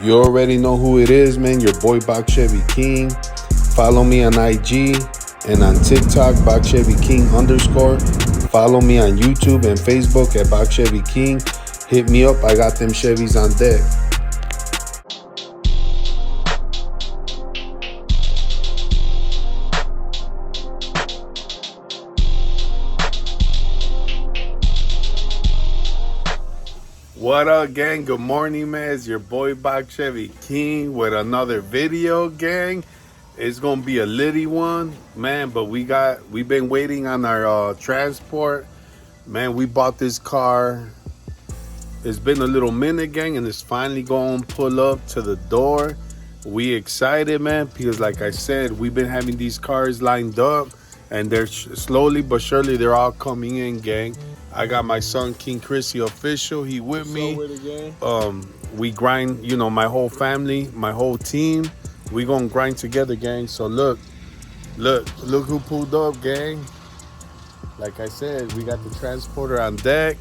You already know who it is, man. Your boy Bach Chevy King. Follow me on IG and on TikTok, Bach Chevy King _. Follow me on YouTube and Facebook at Bach Chevy King. Hit me up. I got them Chevys on deck. What up, gang? Good morning, man. It's your boy Bach Chevy King with another video, gang. It's gonna be a litty one, man. But we've been waiting on our transport, man. We bought this car. It's been a little minute, gang, and it's finally going to pull up to the door. We excited, man, because like I said, we've been having these cars lined up, and they're slowly but surely they're all coming in, gang. I got my son King Chrissy official. He with me. We grind, you know, my whole family, my whole team. We gonna grind together, gang. So look who pulled up, gang. Like I said, we got the transporter on deck.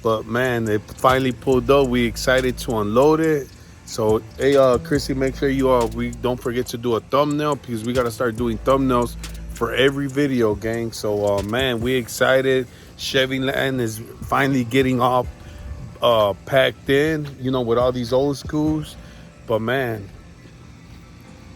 But man, it finally pulled up. We excited to unload it. So hey, Chrissy, make sure we don't forget to do a thumbnail, because we gotta start doing thumbnails for every video, gang. So man, we excited. Chevy Land is finally getting all packed in, you know, with all these old schools. But man,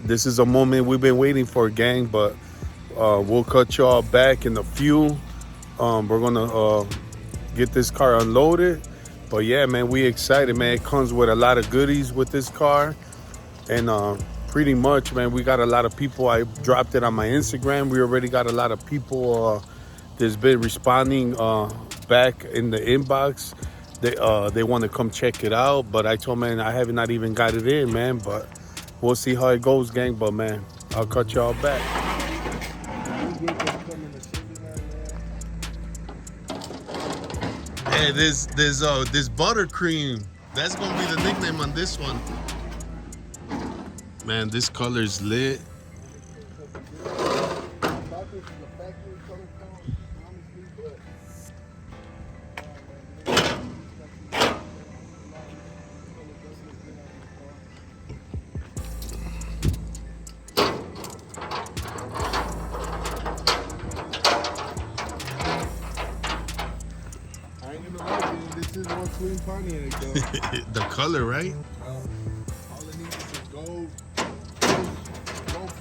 this is a moment we've been waiting for, gang. But we'll cut y'all back in a few. We're gonna get this car unloaded. But yeah, man, we excited, man. It comes with a lot of goodies with this car. And pretty much, man, we got a lot of people. I dropped it on my Instagram. We already got a lot of people that's been responding back in the inbox. They want to come check it out. But I told, man, I have not even got it in, man. But we'll see how it goes, gang. But man, I'll cut y'all back. Hey, this buttercream. That's gonna be the nickname on this one. Man, this color's lit. This is one clean Pontiac, though. The color, right? All it needs is a gold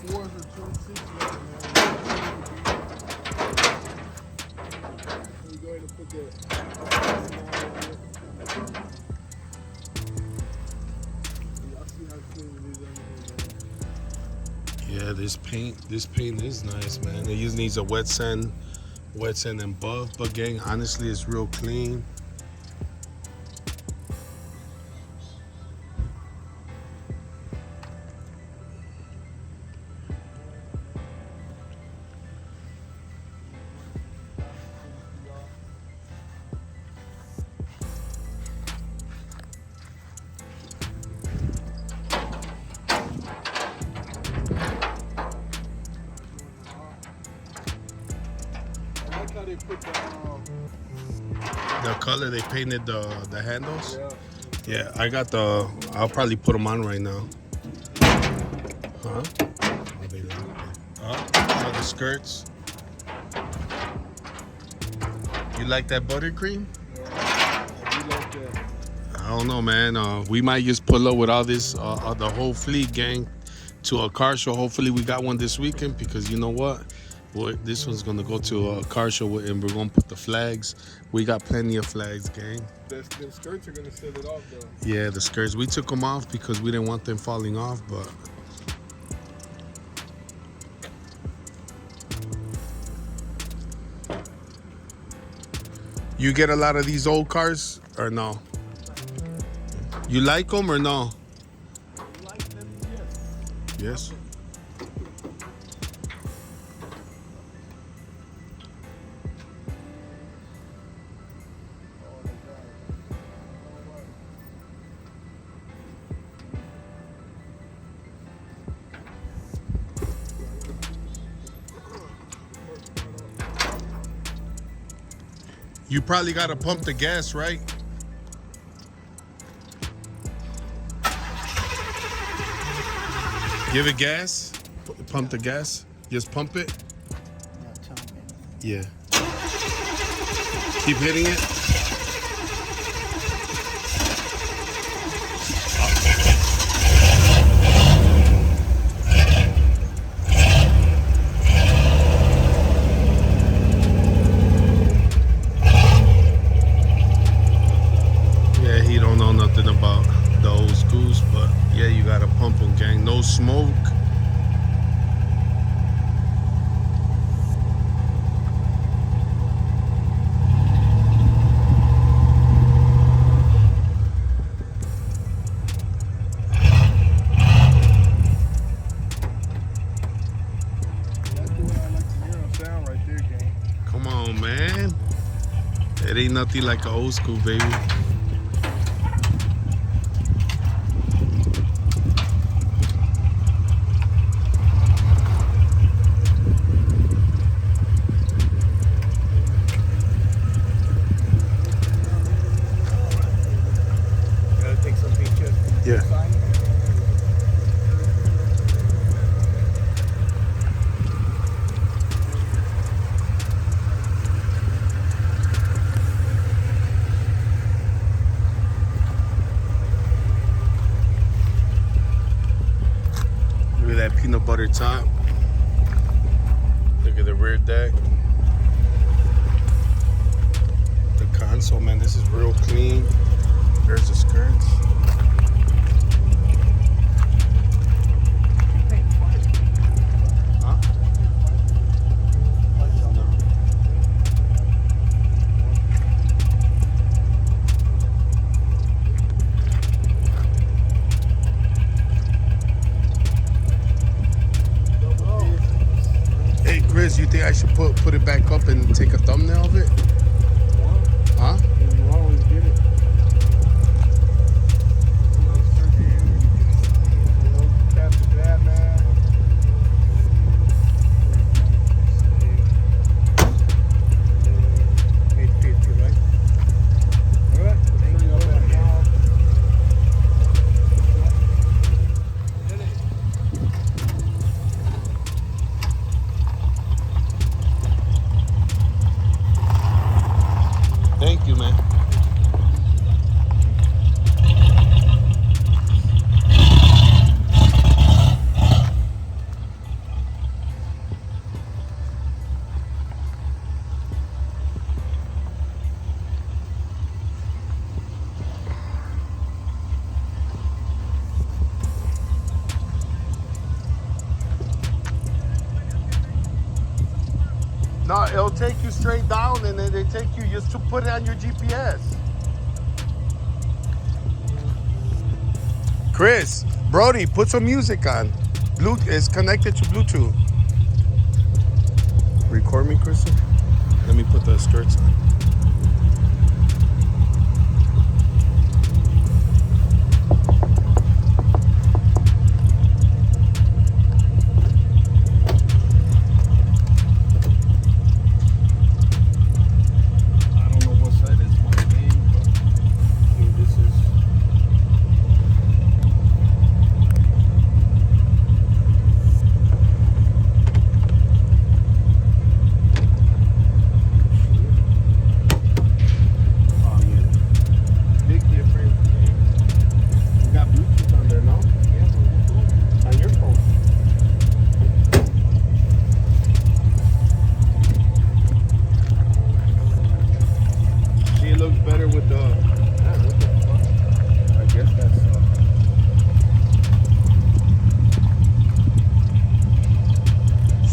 4s or 26. We go ahead and put y'all see how clean it is. Yeah, this paint is nice, man. It just needs a wet sand and buff. But gang, honestly, it's real clean. How they put The color they painted the handles. yeah. Yeah, I'll probably put them on right now. Huh? The skirts. You like that buttercream? Yeah, we like that. I don't know, man. We might just pull up with all this, the whole fleet, gang, to a car show. Hopefully we got one this weekend, because you know what? Well, this one's gonna go to a car show, and we're gonna put the flags. We got plenty of flags, gang. The skirts are gonna set it off, though. Yeah, the skirts. We took them off because we didn't want them falling off, but you get a lot of these old cars or no? You like them or no? Like them, yes. Yes. You probably got to pump the gas, right? Give it gas. Pump the gas. Just pump it. Now tell me. Yeah. Keep hitting it. Yeah, he don't know nothing about the old schools, but yeah, you gotta pump them, gang. No smoke. That's the way I like to hear him sound right there, gang. Come on, man. It ain't nothing like an old school, baby. Gotta take some pictures. Yeah. Look at that peanut butter top. Look at the rear deck. The console, man, this is real clean. There's the skirts. Huh? No. Hey, Chris, you think I should put it back up and take a thumbnail of it? Huh? You always get it. Capture that, man. 850, right? All right. Thank you. Thank you, man. No, it'll take you straight down, and then they take you just to put it on your GPS. Chris, Brody, put some music on. It's connected to Bluetooth. Record me, Kristen. Let me put the skirts on.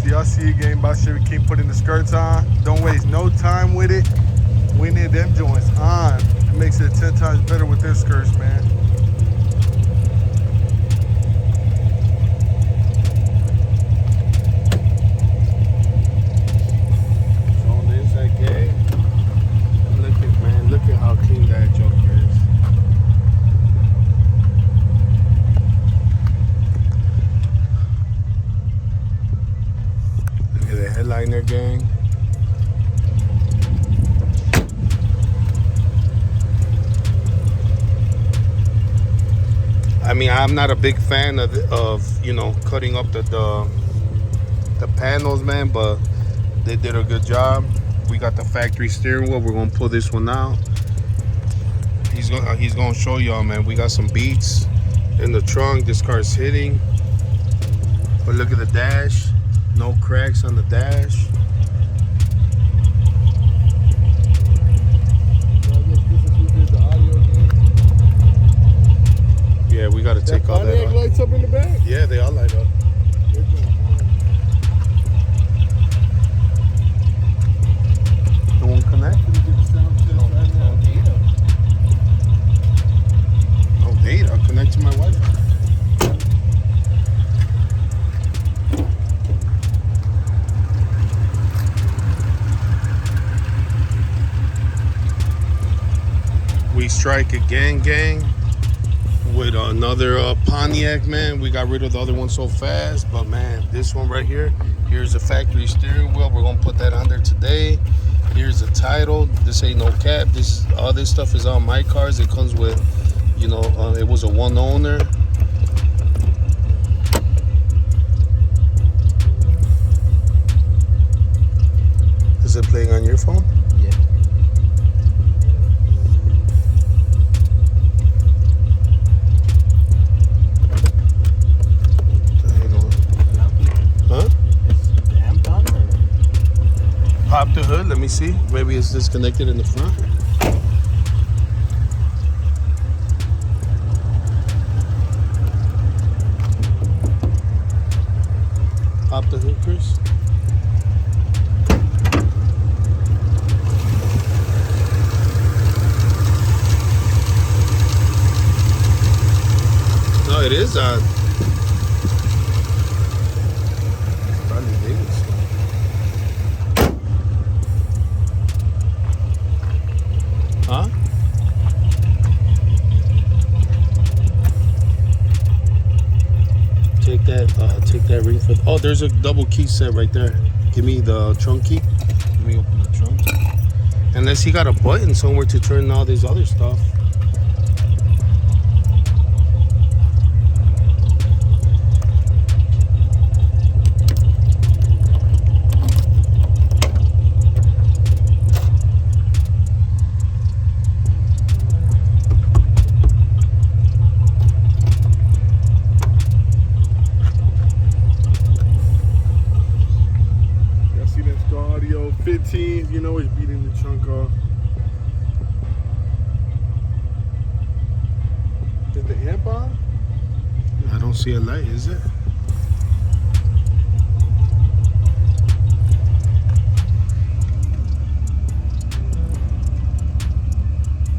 Y'all see a game by Chevy King putting the skirts on. Don't waste no time with it. We need them joints on. It makes it 10 times better with their skirts, man. So on the inside gate, look at how clean that joker is. Look at the headliner, gang. I mean, I'm not a big fan of you know, cutting up the panels, man, but they did a good job. We got the factory steering wheel. We're gonna pull this one out. He's gonna show y'all, man. We got some beats in the trunk. This car's hitting. But look at the dash. No cracks on the dash. So I guess this is who did the audio game. Yeah, we gotta take all that Pontiac off. lights up in the back? Yeah, they all light up. They're going hard. It won't connect. Gonna get the sound test right now. No data. I'll connect to my Wi-Fi. We strike again, gang, with another Pontiac, man. We got rid of the other one so fast, but man, this one right here, here's the factory steering wheel. We're gonna put that on there today. Here's the title. This ain't no cap. All this stuff is on my cars. It comes with, you know, it was a one owner. Is it playing on your phone? Yeah. Huh? Damn done or? Pop the hood. Let me see. Maybe it's disconnected in the front. Pop the hood, Chris. No, it is on. Probably David's. Huh? Take that ring for. Oh, there's a double key set right there. Give me the trunk key. Let me open the trunk. Unless he got a button somewhere to turn all this other stuff. Y'all see that Star Audio 15? You know it's beating the trunk off. Is the amp on? I don't see a light, is it?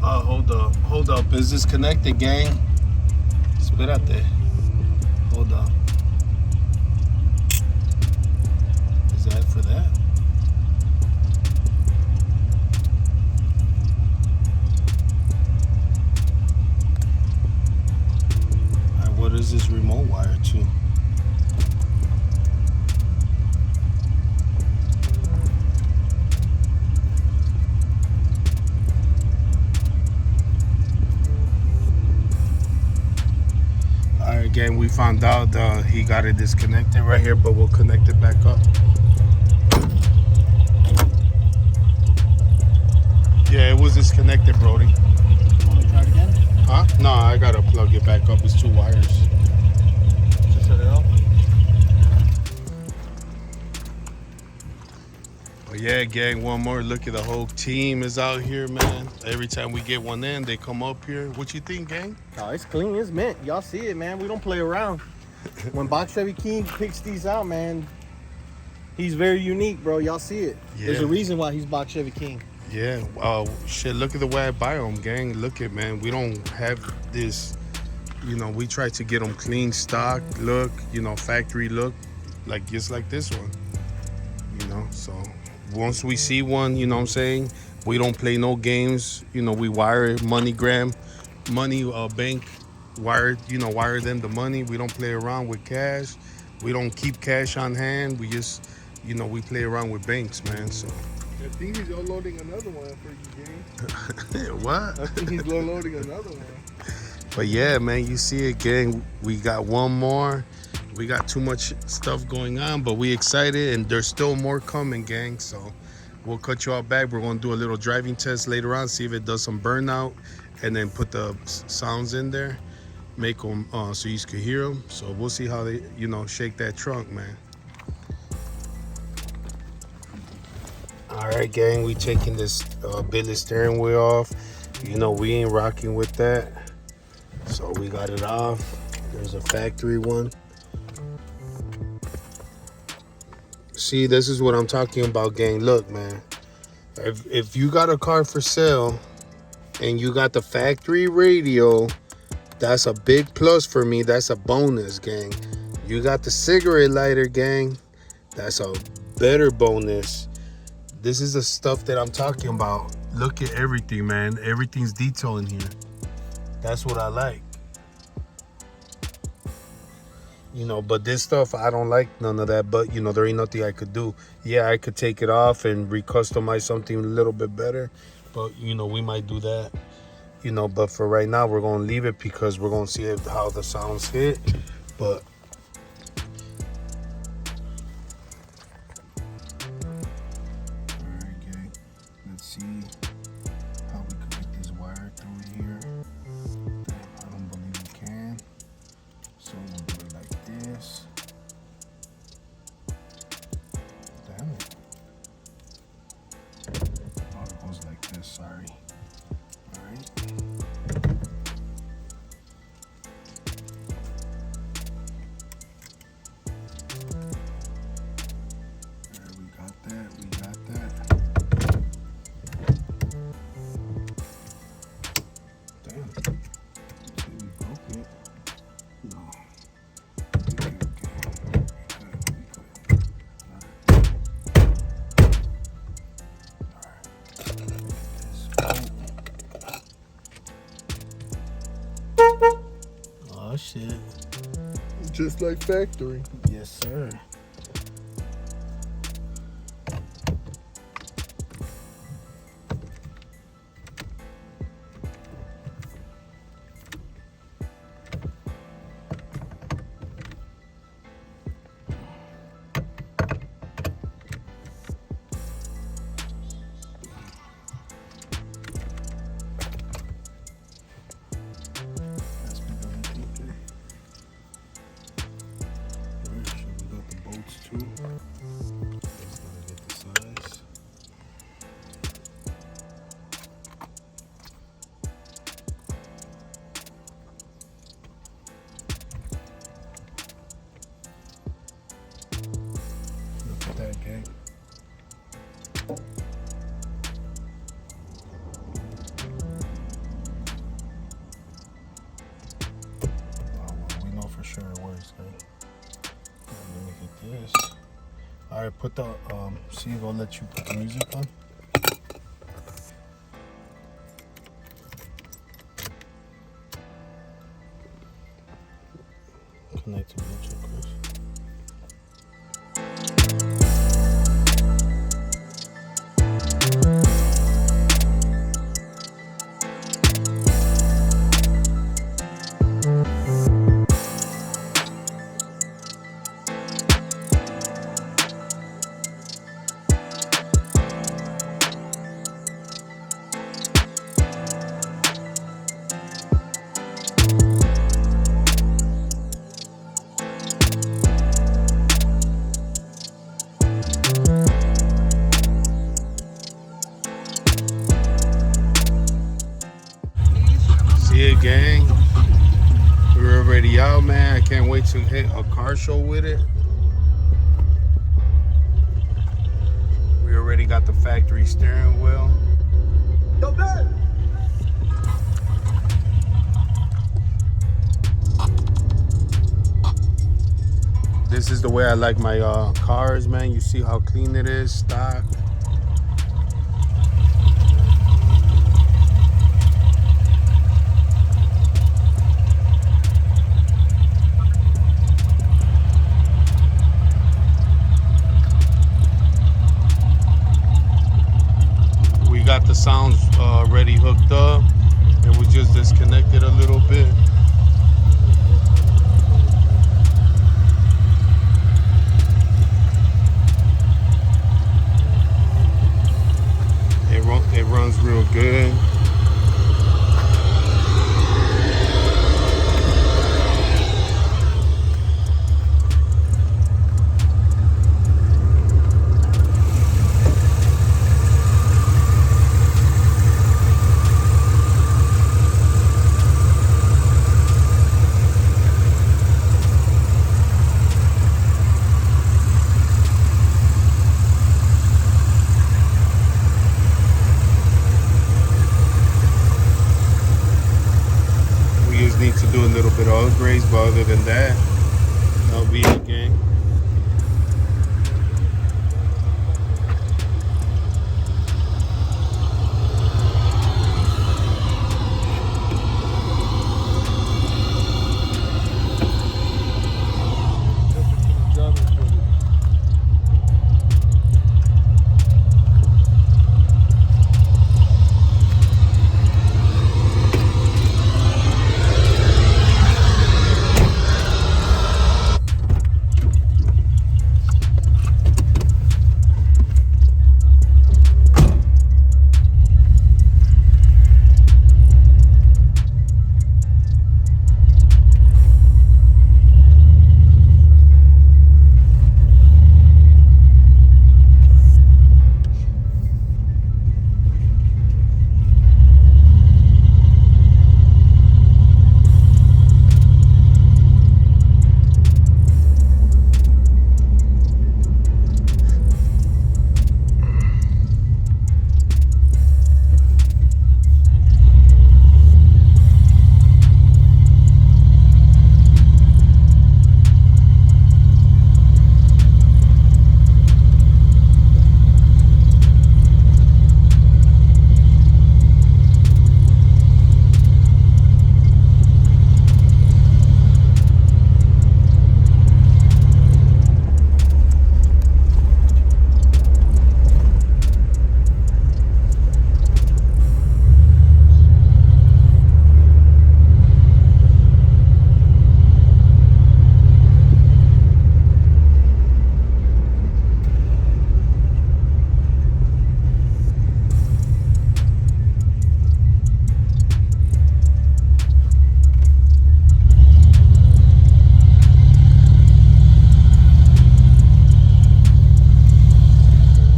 Oh, hold up. Is this connected, gang? Espérate. Hold up. Is that for that? Alright, what is this remote wire to? Alright, gang, we found out he got it disconnected right here, but we'll connect it back up. Yeah, it was disconnected, Brody. Want to try it again? Huh? No, I gotta plug it back up. It's two wires. Just shut it off. But yeah, gang, one more look at the whole team is out here, man. Every time we get one in, they come up here. What you think, gang? Oh, it's clean. It's mint. Y'all see it, man. We don't play around. When Chevy King picks these out, man, he's very unique, bro. Y'all see it. There's Yeah. a reason why he's Chevy King. Yeah. Shit, look at the way I buy them, gang. Look at, man. We don't have this, you know, we try to get them clean stock look, you know, factory look, like just like this one, you know. So once we see one, you know what I'm saying, we don't play no games. You know, we wire MoneyGram, bank, wire them the money. We don't play around with cash. We don't keep cash on hand. We just, you know, we play around with banks, man. So I think he's loading another one for you, gang. what? I think he's loading another one. But yeah, man, you see it, gang. We got one more. We got too much stuff going on, but we excited, and there's still more coming, gang. So we'll cut you all back. We're gonna do a little driving test later on, see if it does some burnout, and then put the sounds in there, make them so you can hear them. So we'll see how they, shake that trunk, man. All right, gang, we taking this billet steering wheel off. We ain't rocking with that, so we got it off. There's a factory one. See, this is what I'm talking about, gang. Look, man, if you got a car for sale and you got the factory radio, that's a big plus for me. That's a bonus, gang. You got the cigarette lighter, gang, that's a better bonus. This is the stuff that I'm talking about. Look at everything, man. Everything's detailed in here. That's what I like. But this stuff, I don't like none of that. But, there ain't nothing I could do. Yeah, I could take it off and recustomize something a little bit better. But, we might do that. But for right now, we're going to leave it because we're going to see how the sounds hit. But see how we can get this wire through here. I don't believe we can. So we'll do it like this. Damn it. Oh, it goes like this, sorry. Alright. There, we got that, we got that. Oh shit. Just like factory. Yes, sir. That gang. We know for sure it works, gang. Let me get this. All right, put the see if I'll let you put the music on. Connect to Bluetooth, Chris. Gang, we're already out, man. I can't wait to hit a car show with it. We already got the factory steering wheel. Yo, Ben. This is the way I like my cars, man. You see how clean it is, stock. Got the sounds already hooked up, and we just disconnected a little bit. little bit of upgrades, but other than that, that'll be it, gang.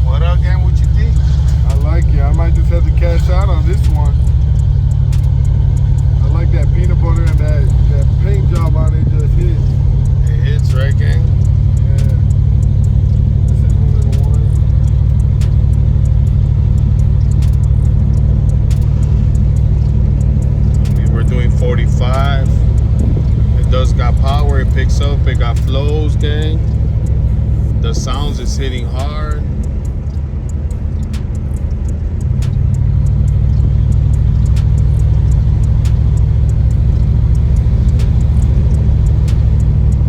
What up, gang? What you think? I like it. I might just have to cash out on this one. I like that peanut butter and that paint job on it just hit. It hits, right, gang? Yeah. This is one of the ones. We were doing 45. It does got power. It picks up. It got flows, gang. The sounds is hitting hard.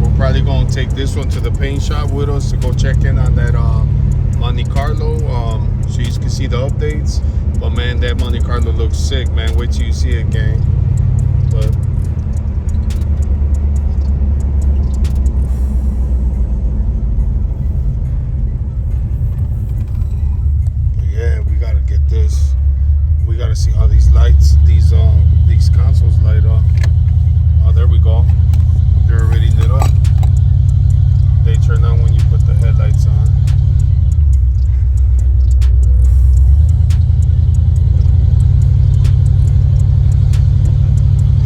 We're probably gonna take this one to the paint shop with us to go check in on that Monte Carlo, so you can see the updates. But man, that Monte Carlo looks sick, man. Wait till you see it, gang. But yeah, we gotta get this. We gotta see how these lights, these consoles light up. Oh, there we go. They're already lit up. They turn on when you put the headlights on.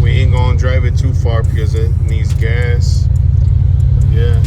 We ain't gonna drive it too far because it needs gas. Yeah.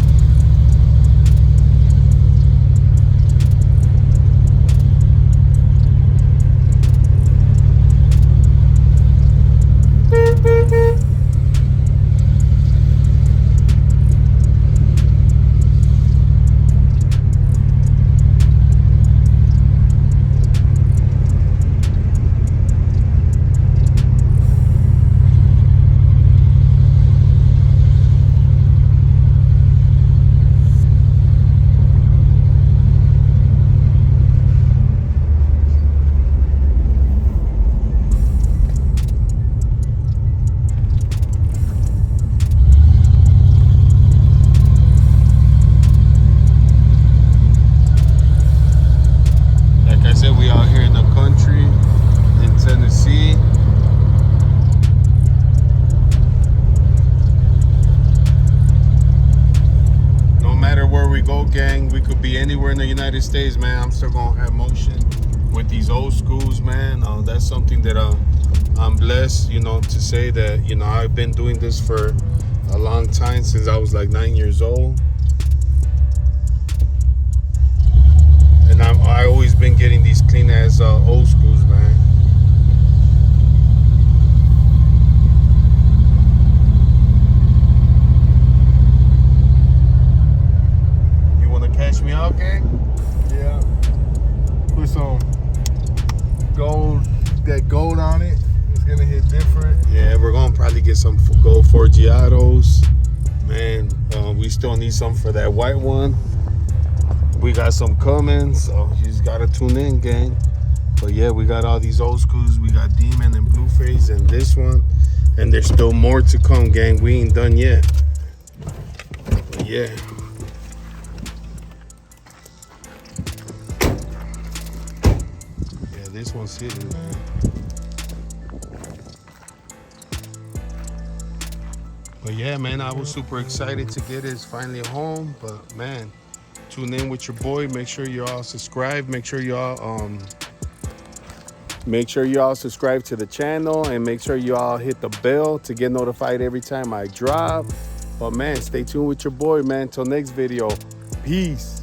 Like I said, we out here in the country in Tennessee. No matter where we go, gang, we could be anywhere in the United States, man. I'm still gonna have motion with these old schools, man. That's something that I'm blessed, to say that, I've been doing this for a long time, since I was like 9 years old. And I always been getting these clean ass old schools, man. Doritos. Man, we still need some for that white one. We got some coming, so you just gotta tune in, gang. But yeah, we got all these old schools. We got Demon and Blueface and this one. And there's still more to come, gang. We ain't done yet. But yeah. Yeah, this one's hitting, man. But yeah, man, I was super excited to get it. It's finally home. But man, tune in with your boy. Make sure you all subscribe. Make sure you all subscribe to the channel, and make sure you all hit the bell to get notified every time I drop. But man, stay tuned with your boy, man. Till next video. Peace.